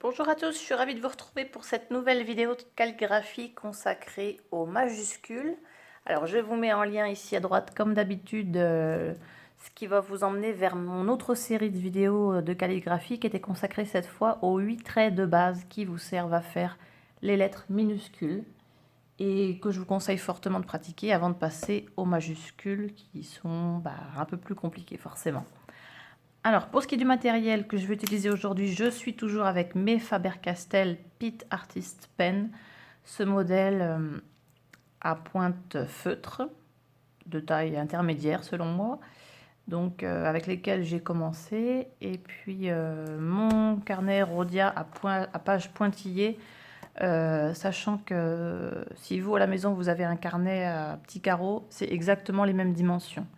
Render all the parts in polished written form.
Bonjour à tous, je suis ravie de vous retrouver pour cette nouvelle vidéo de calligraphie consacrée aux majuscules. Alors je vous mets en lien ici à droite comme d'habitude ce qui va vous emmener vers mon autre série de vidéos de calligraphie qui était consacrée cette fois aux 8 traits de base qui vous servent à faire les lettres minuscules et que je vous conseille fortement de pratiquer avant de passer aux majuscules qui sont un peu plus compliquées forcément. Alors, pour ce qui est du matériel que je vais utiliser aujourd'hui, je suis toujours avec mes Faber-Castell Pitt Artist Pen. Ce modèle à pointe feutre, de taille intermédiaire selon moi, donc avec lesquels j'ai commencé. Et puis mon carnet Rhodia à page pointillée, sachant que si vous à la maison vous avez un carnet à petits carreaux, c'est exactement les mêmes dimensions.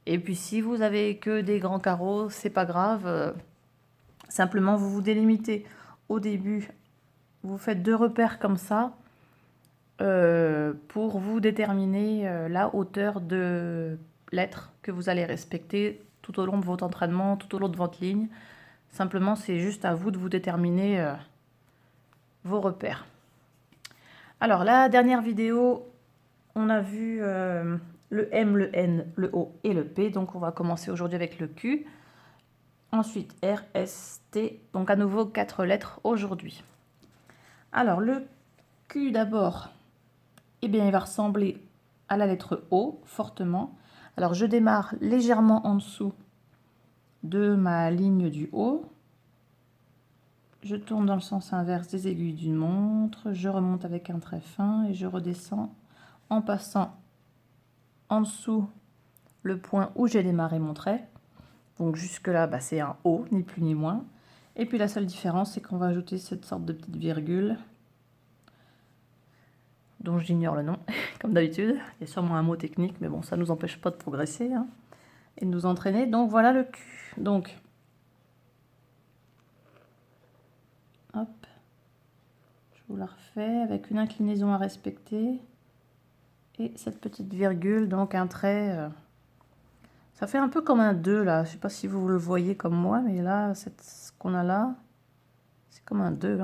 Et puis si vous avez que des grands carreaux, c'est pas grave. Simplement, vous vous délimitez au début. Vous faites 2 repères comme ça pour vous déterminer la hauteur de lettres que vous allez respecter tout au long de votre entraînement, tout au long de votre ligne. Simplement, c'est juste à vous de vous déterminer vos repères. Alors, la dernière vidéo, on a vu le M, le N, le O et le P. Donc, on va commencer aujourd'hui avec le Q. Ensuite, R, S, T. Donc, à nouveau, 4 lettres aujourd'hui. Alors, le Q d'abord, eh bien, il va ressembler à la lettre O, fortement. Alors, je démarre légèrement en dessous de ma ligne du haut. Je tourne dans le sens inverse des aiguilles d'une montre. Je remonte avec un trait fin et je redescends en passant en dessous le point où j'ai démarré mon trait. Donc, jusque-là, c'est un O, ni plus ni moins. Et puis, la seule différence, c'est qu'on va ajouter cette sorte de petite virgule dont j'ignore le nom, comme d'habitude. Il y a sûrement un mot technique, mais bon, ça ne nous empêche pas de progresser et de nous entraîner. Donc voilà le Q. Donc, hop, je vous la refais avec une inclinaison à respecter et cette petite virgule, donc un trait. Ça fait un peu comme un 2 là. Je ne sais pas si vous le voyez comme moi, mais là, ce qu'on a là, c'est comme un 2.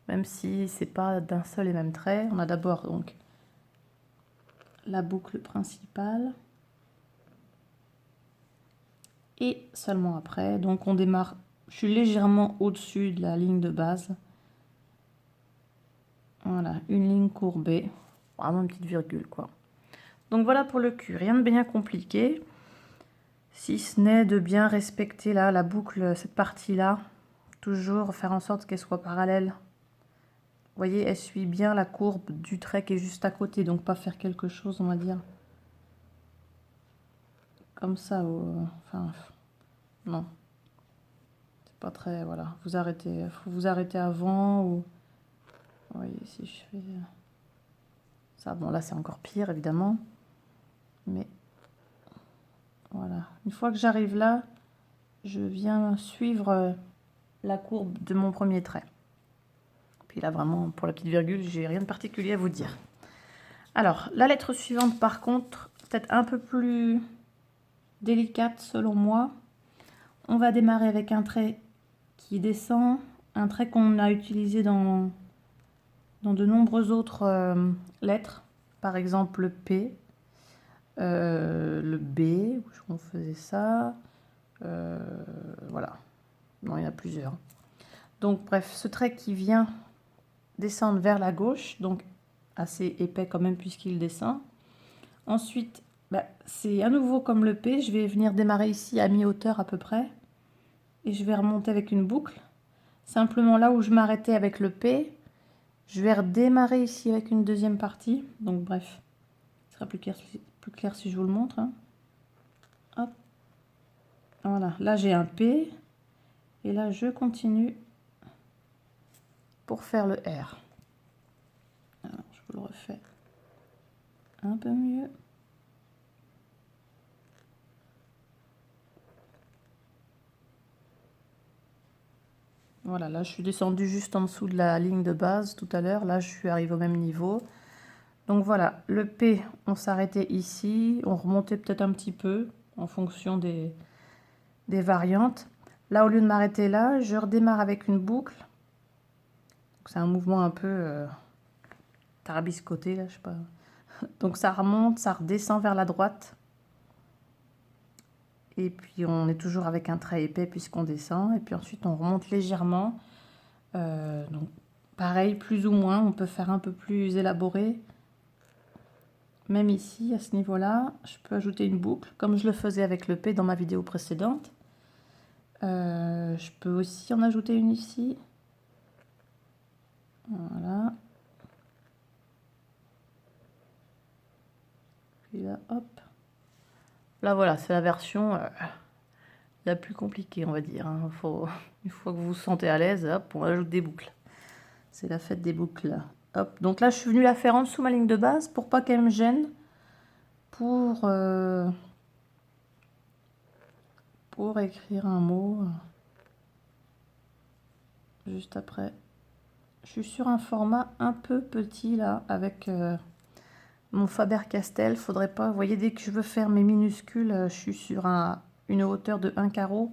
Même si c'est pas d'un seul et même trait. On a d'abord donc la boucle principale. Et seulement après, donc on démarre, je suis légèrement au-dessus de la ligne de base. Voilà, une ligne courbée, vraiment une petite virgule quoi. Donc voilà pour le Q, rien de bien compliqué, si ce n'est de bien respecter là la boucle, cette partie-là, toujours faire en sorte qu'elle soit parallèle. Vous voyez, elle suit bien la courbe du trait qui est juste à côté, donc pas faire quelque chose, on va dire, comme ça, enfin, non. Pas très, voilà, vous arrêtez, faut vous arrêter avant ou, vous voyez, si je fais ça, bon là c'est encore pire évidemment, mais voilà, une fois que j'arrive là, je viens suivre la courbe de mon premier trait. Puis là vraiment pour la petite virgule, j'ai rien de particulier à vous dire. Alors la lettre suivante par contre, peut-être un peu plus délicate selon moi. On va démarrer avec un trait qui descend, un trait qu'on a utilisé dans de nombreuses autres lettres, par exemple le P, le B, on faisait ça, voilà, non, il y en a plusieurs. Donc bref, ce trait qui vient descendre vers la gauche, donc assez épais quand même puisqu'il descend. Ensuite, c'est à nouveau comme le P, je vais venir démarrer ici à mi-hauteur à peu près, et je vais remonter avec une boucle. Simplement là où je m'arrêtais avec le P, je vais redémarrer ici avec une deuxième partie. Donc bref, ce sera plus clair si je vous le montre. Hop. Voilà, là j'ai un P. Et là je continue pour faire le R. Alors je vous le refais un peu mieux. Voilà, là je suis descendue juste en dessous de la ligne de base tout à l'heure. Là je suis arrivée au même niveau. Donc voilà, le P, on s'arrêtait ici. On remontait peut-être un petit peu en fonction des variantes. Là, au lieu de m'arrêter là, je redémarre avec une boucle c'est un mouvement un peu tarabiscoté, là, je sais pas. Donc ça remonte, ça redescend vers la droite. Et puis on est toujours avec un trait épais puisqu'on descend. Et puis ensuite on remonte légèrement. Donc pareil, plus ou moins, on peut faire un peu plus élaboré. Même ici, à ce niveau-là, je peux ajouter une boucle, comme je le faisais avec le P dans ma vidéo précédente. Je peux aussi en ajouter une ici. Voilà. Puis là, hop. Là, voilà, c'est la version la plus compliquée, on va dire. Hein. Une fois que vous vous sentez à l'aise, hop, on ajoute des boucles. C'est la fête des boucles. Hop. Donc là, je suis venue la faire en dessous ma ligne de base pour pas qu'elle me gêne. Pour écrire un mot juste après. Je suis sur un format un peu petit là, avec mon Faber-Castell. Faudrait pas, vous voyez, dès que je veux faire mes minuscules, je suis sur une hauteur de 1 carreau.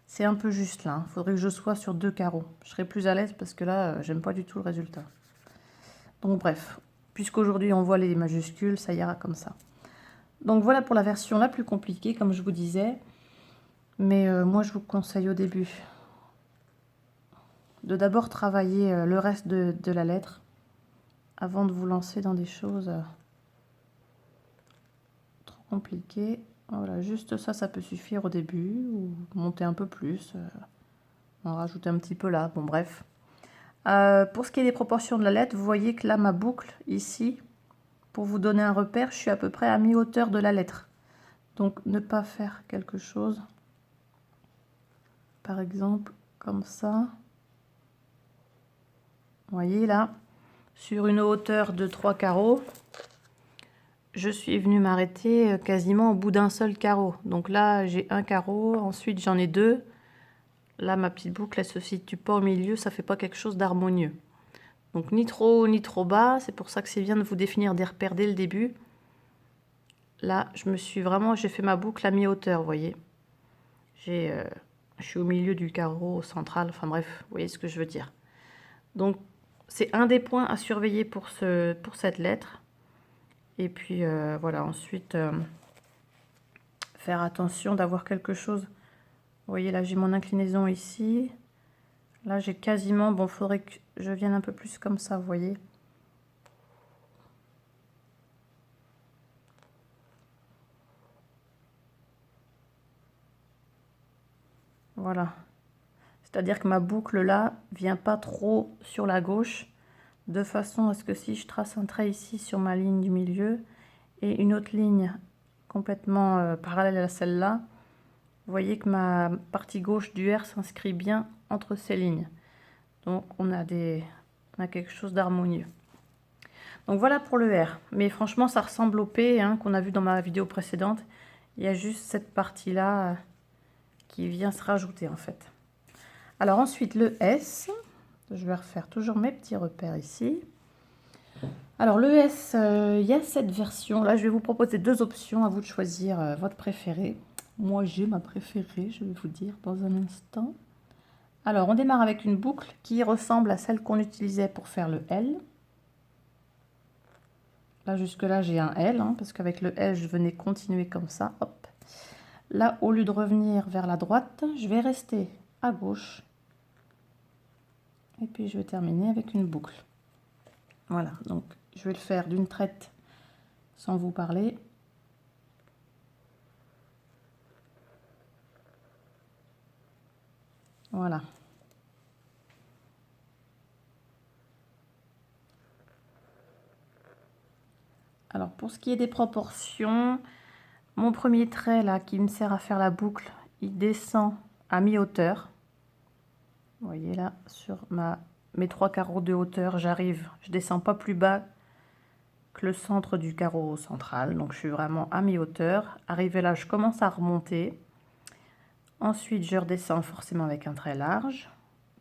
C'est un peu juste là. Faudrait que je sois sur 2 carreaux. Je serais plus à l'aise parce que là, j'aime pas du tout le résultat. Donc bref, puisqu'aujourd'hui on voit les majuscules, ça ira comme ça. Donc voilà pour la version la plus compliquée, comme je vous disais. Mais moi, je vous conseille au début de d'abord travailler le reste de la lettre avant de vous lancer dans des choses trop compliquées. Voilà, juste ça, ça peut suffire au début, ou monter un peu plus, en rajouter un petit peu là, bon bref. Pour ce qui est des proportions de la lettre, vous voyez que là, ma boucle, ici, pour vous donner un repère, je suis à peu près à mi-hauteur de la lettre. Donc, ne pas faire quelque chose, par exemple, comme ça. Vous voyez là, sur une hauteur de 3 carreaux, je suis venue m'arrêter quasiment au bout d'un seul carreau. Donc là, j'ai un carreau, ensuite j'en ai deux. Là, ma petite boucle, elle se situe pas au milieu, ça fait pas quelque chose d'harmonieux. Donc ni trop haut, ni trop bas, c'est pour ça que c'est bien de vous définir des repères dès le début. Là, j'ai fait ma boucle à mi-hauteur, vous voyez. Je suis au milieu du carreau central, enfin bref, vous voyez ce que je veux dire. Donc, c'est un des points à surveiller pour cette lettre. Et puis, voilà, ensuite, faire attention d'avoir quelque chose. Vous voyez, là, j'ai mon inclinaison ici. Là, j'ai quasiment... Bon, il faudrait que je vienne un peu plus comme ça, vous voyez. Voilà. C'est-à-dire que ma boucle, là, vient pas trop sur la gauche, de façon à ce que si je trace un trait ici sur ma ligne du milieu, et une autre ligne complètement parallèle à celle-là, vous voyez que ma partie gauche du R s'inscrit bien entre ces lignes. Donc, on a quelque chose d'harmonieux. Donc, voilà pour le R. Mais franchement, ça ressemble au P hein, qu'on a vu dans ma vidéo précédente. Il y a juste cette partie-là qui vient se rajouter, en fait. Alors, ensuite, le S. Je vais refaire toujours mes petits repères ici. Alors, le S, il y a cette version. Là, je vais vous proposer deux options. À vous de choisir votre préféré. Moi, j'ai ma préférée, je vais vous dire dans un instant. Alors, on démarre avec une boucle qui ressemble à celle qu'on utilisait pour faire le L. Là, jusque-là, j'ai un L, hein, parce qu'avec le L, je venais continuer comme ça. Hop. Là, au lieu de revenir vers la droite, je vais rester à gauche. Et puis, je vais terminer avec une boucle. Voilà, donc je vais le faire d'une traite sans vous parler. Voilà. Alors, pour ce qui est des proportions, mon premier trait là qui me sert à faire la boucle, il descend à mi-hauteur. Vous voyez là, sur mes 3 carreaux de hauteur, je descends pas plus bas que le centre du carreau central. Donc, je suis vraiment à mi-hauteur. Arrivé là, je commence à remonter. Ensuite, je redescends forcément avec un trait large.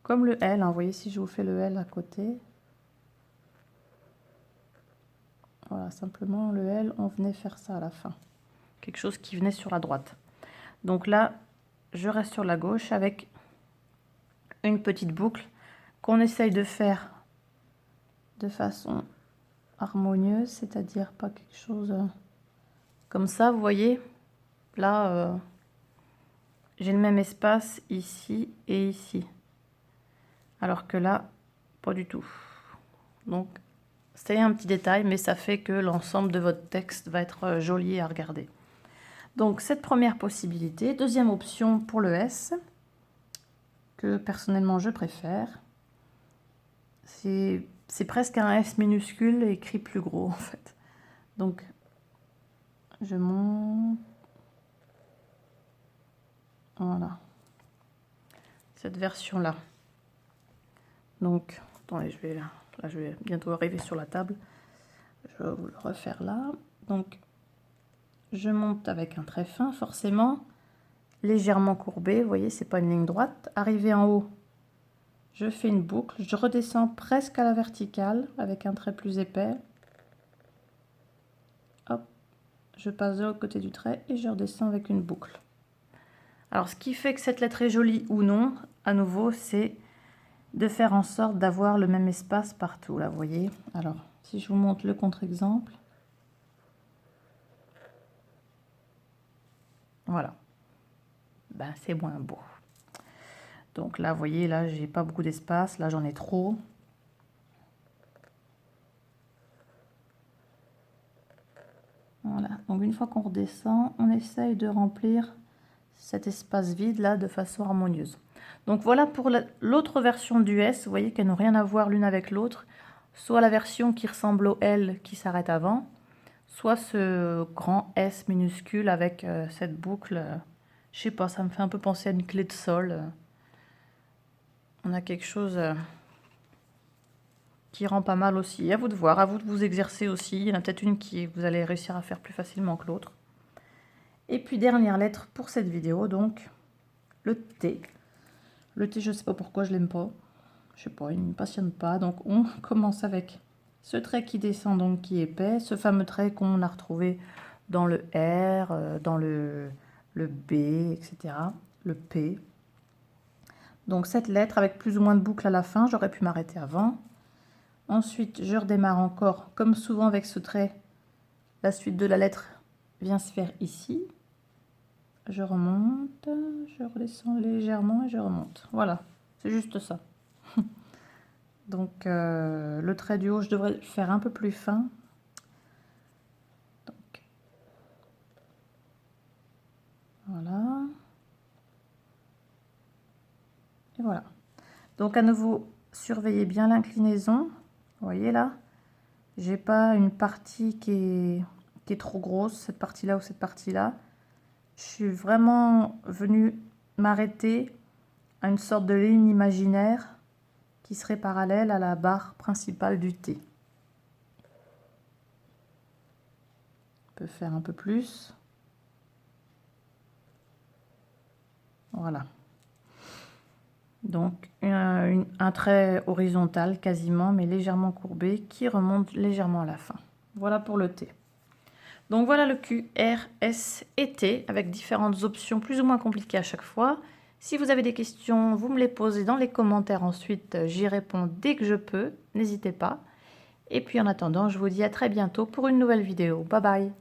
Comme le L, hein, vous voyez si je vous fais le L à côté. Voilà, simplement le L, on venait faire ça à la fin. Quelque chose qui venait sur la droite. Donc là, je reste sur la gauche avec une petite boucle qu'on essaye de faire de façon harmonieuse, c'est-à-dire pas quelque chose comme ça, vous voyez. Là, j'ai le même espace ici et ici. Alors que là, pas du tout. Donc, c'est un petit détail, mais ça fait que l'ensemble de votre texte va être joli à regarder. Donc, cette première possibilité. Deuxième option pour le S, que personnellement je préfère. C'est presque un S minuscule écrit plus gros, en fait. Donc, je monte. Voilà. Cette version-là. Donc, attendez, je vais bientôt arriver sur la table. Je vais vous le refaire là. Donc, je monte avec un trait fin, forcément, légèrement courbé. Vous voyez, c'est pas une ligne droite. Arrivé en haut, je fais une boucle. Je redescends presque à la verticale avec un trait plus épais. Hop, je passe de l'autre côté du trait et je redescends avec une boucle. Alors, ce qui fait que cette lettre est jolie ou non, à nouveau, c'est de faire en sorte d'avoir le même espace partout, là, vous voyez. Alors, si je vous montre le contre-exemple. Voilà. Ben, c'est moins beau. Donc là, vous voyez, là, j'ai pas beaucoup d'espace. Là, j'en ai trop. Voilà. Donc, une fois qu'on redescend, on essaye de remplir cet espace vide là de façon harmonieuse. Donc voilà pour l'autre version du S, vous voyez qu'elles n'ont rien à voir l'une avec l'autre, soit la version qui ressemble au L qui s'arrête avant, soit ce grand S minuscule avec cette boucle, je sais pas, ça me fait un peu penser à une clé de sol. On a quelque chose qui rend pas mal aussi. À vous de voir, à vous de vous exercer aussi. Il y en a peut-être une qui vous allez réussir à faire plus facilement que l'autre. Et puis dernière lettre pour cette vidéo, donc le T. Le T, je ne sais pas pourquoi je l'aime pas. Je sais pas, il ne me passionne pas. Donc on commence avec ce trait qui descend, donc qui est épais. Ce fameux trait qu'on a retrouvé dans le R, dans le B, etc. Le P. Donc cette lettre avec plus ou moins de boucles à la fin. J'aurais pu m'arrêter avant. Ensuite, je redémarre encore, comme souvent avec ce trait. La suite de la lettre vient se faire ici. Je remonte, je redescends légèrement et je remonte. Voilà, c'est juste ça. Donc, le trait du haut, je devrais le faire un peu plus fin. Donc, voilà. Et voilà. Donc, à nouveau, surveillez bien l'inclinaison. Vous voyez là, j'ai pas une partie qui est trop grosse, cette partie-là ou cette partie-là. Je suis vraiment venue m'arrêter à une sorte de ligne imaginaire qui serait parallèle à la barre principale du T. On peut faire un peu plus. Voilà. Donc un trait horizontal quasiment, mais légèrement courbé, qui remonte légèrement à la fin. Voilà pour le T. Donc voilà le Q, R, S et T, avec différentes options plus ou moins compliquées à chaque fois. Si vous avez des questions, vous me les posez dans les commentaires ensuite, j'y réponds dès que je peux, n'hésitez pas. Et puis en attendant, je vous dis à très bientôt pour une nouvelle vidéo. Bye bye!